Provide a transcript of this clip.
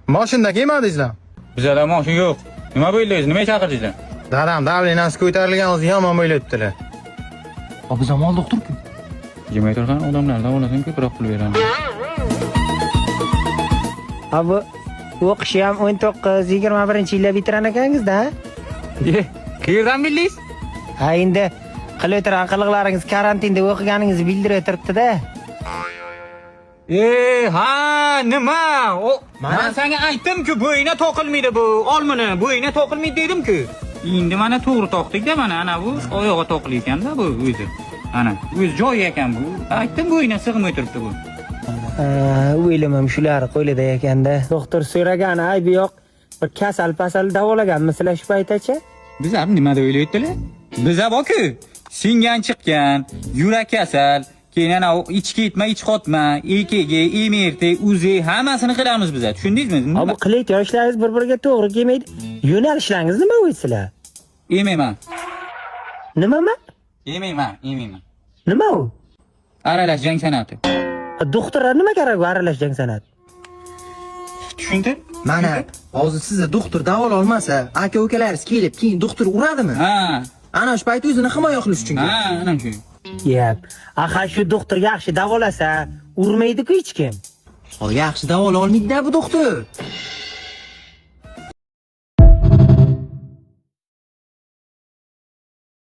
Mashinada kelmadingizlar? Bizada mashin yo'q. Nima bo'ldingiz? Nima chaqirdingizlar? Dadam davlenasi ko'tarilgan o'zi yomon bo'lyaptilar. Biz amol doktor-ku. Yemay turgan odamlardan olasam ko'proq pul beradi. Abi o'qishi ham 19-21-yilda bitiran ekansiz-da? Qayerdan bildingiz? Ha endi qilib o'tirgan qiliqlaringiz karantinda o'qiganingizni bildirib turibdi-da. Ha, nima? Men senga aytdim-ku, bo'yina to'qilmaydi bu. Olmini, bo'yina to'qilmaydi dedim-ku. Endi mana to'g'ri to'qdikda, mana ana bu oyog'i to'qil ekan-da bu o'zi. Ana, o'z joyi ekan bu. Aytdim bo'yina sig'may turibdi bu. O'ylamam shular qo'lida ekanda. Doktor so'ragan, ay bu yoq bir kasal davolaganmisizlar shu paytgacha? Biz ham nima deb o'ylayaptilar? Biza borku, singan chiqqan, yurak kasal, keyin ana ichki ketma, ich qotma, EKG, MRT, UZI hammasini qilamiz biz. Tushundingizmi? Bu qilayotgan ishlaringiz bir-biriga to'g'ri kelmaydi. Yo'nalishlaringiz nima o'ysizlar? Yemayman. Nimami? Yemayman. Nima u? Aralash jang san'ati. Doktorlar nima kerak bu aralashgan san'at? Tushunding? Mana, hozir sizni doktor davola olmasa, aka-ukalaringiz kelib, keyin doktor uradimi? Ha. Ana shu payt o'zini himoya qilish uchun. Ha, ana shu. Yep. Aha shu doktor yaxshi davolasa, urmaydi-ku hech kim. Yaxshi davola olmaydi-da bu doktor.